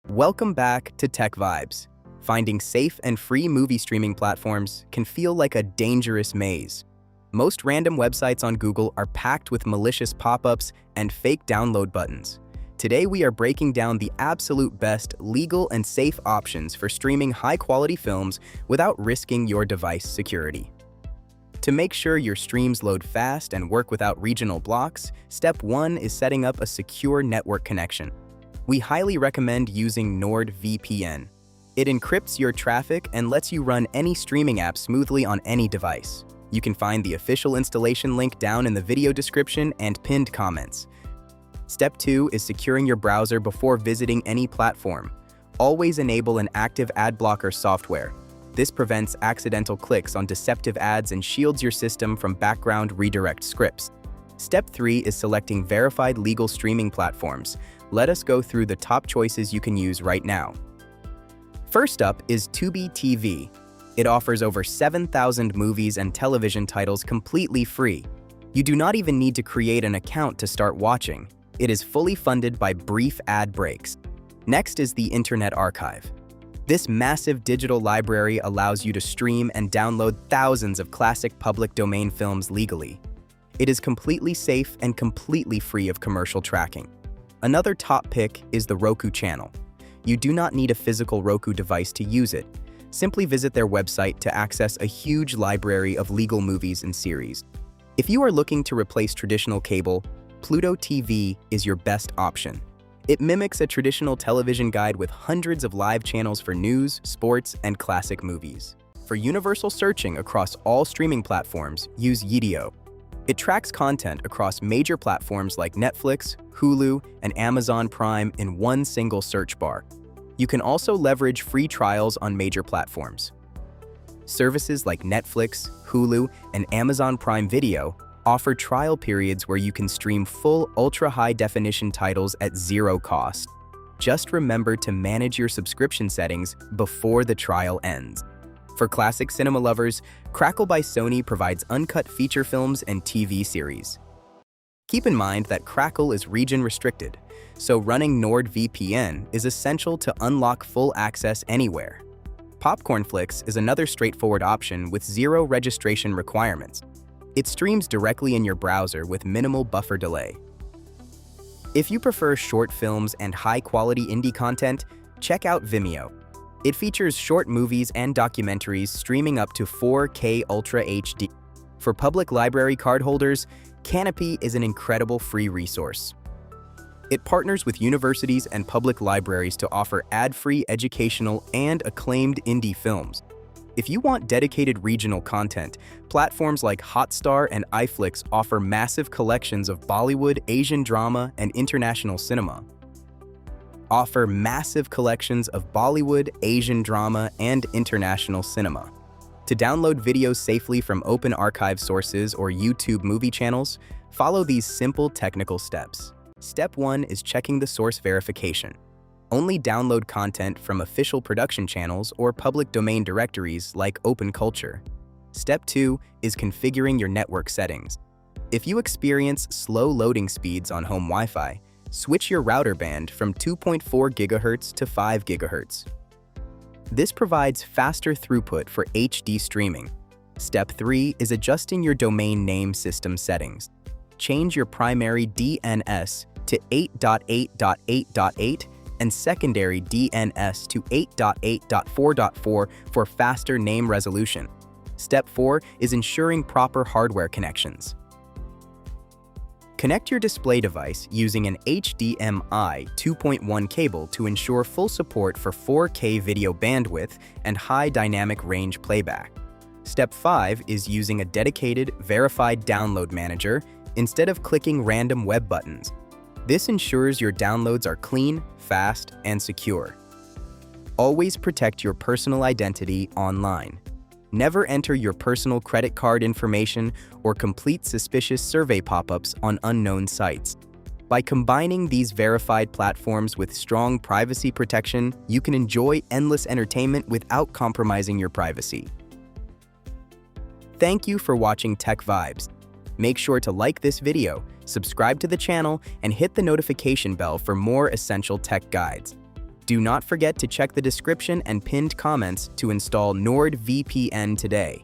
Welcome back to TechVibes. Finding safe and free movie streaming platforms can feel like a dangerous maze. Most random websites on Google are packed with malicious pop-ups and fake download buttons. Today we are breaking down the absolute best legal and safe options for streaming high-quality films without risking your device security. To make sure your streams load fast and work without regional blocks, step 1 is setting up a secure network connection. We highly recommend using NordVPN. It encrypts your traffic and lets you run any streaming app smoothly on any device. You can find the official installation link down in the video description and pinned comments. Step 2 is securing your browser before visiting any platform. Always enable an active ad blocker software. This prevents accidental clicks on deceptive ads and shields your system from background redirect scripts. Step 3 is selecting verified legal streaming platforms. Let us go through the top choices you can use right now. First up is Tubi TV. It offers over 7,000 movies and television titles completely free. You do not even need to create an account to start watching. It is fully funded by brief ad breaks. Next is the Internet Archive. This massive digital library allows you to stream and download thousands of classic public domain films legally. It is completely safe and completely free of commercial tracking. Another top pick is the Roku channel. You do not need a physical Roku device to use it. Simply visit their website to access a huge library of legal movies and series. If you are looking to replace traditional cable, Pluto TV is your best option. It mimics a traditional television guide with hundreds of live channels for news, sports, and classic movies. For universal searching across all streaming platforms, use Yedio. It tracks content across major platforms like Netflix, Hulu, and Amazon Prime in one single search bar. You can also leverage free trials on major platforms. Services like Netflix, Hulu, and Amazon Prime Video offer trial periods where you can stream full ultra-high-definition titles at zero cost. Just remember to manage your subscription settings before the trial ends. For classic cinema lovers, Crackle by Sony provides uncut feature films and TV series. Keep in mind that Crackle is region-restricted, so running NordVPN is essential to unlock full access anywhere. Popcornflix is another straightforward option with zero registration requirements. It streams directly in your browser with minimal buffer delay. If you prefer short films and high-quality indie content, check out Vimeo. It features short movies and documentaries streaming up to 4K Ultra HD. For public library cardholders, Canopy is an incredible free resource. It partners with universities and public libraries to offer ad-free educational and acclaimed indie films. If you want dedicated regional content, platforms like Hotstar and iFlix offer massive collections of Bollywood, Asian drama, and international cinema. To download videos safely from open archive sources or YouTube movie channels, follow these simple technical steps. Step 1 is checking the source verification. Only download content from official production channels or public domain directories like Open Culture. Step 2 is configuring your network settings. If you experience slow loading speeds on home Wi-Fi, switch your router band from 2.4 GHz to 5 GHz. This provides faster throughput for HD streaming. Step 3 is adjusting your domain name system settings. Change your primary DNS to 8.8.8.8 and secondary DNS to 8.8.4.4 for faster name resolution. Step 4 is ensuring proper hardware connections. Connect your display device using an HDMI 2.1 cable to ensure full support for 4K video bandwidth and high dynamic range playback. Step 5 is using a dedicated, verified download manager instead of clicking random web buttons. This ensures your downloads are clean, fast, and secure. Always protect your personal identity online. Never enter your personal credit card information or complete suspicious survey pop-ups on unknown sites. By combining these verified platforms with strong privacy protection, you can enjoy endless entertainment without compromising your privacy. Thank you for watching TechVibes. Make sure to like this video, subscribe to the channel, and hit the notification bell for more essential tech guides. Do not forget to check the description and pinned comments to install NordVPN today.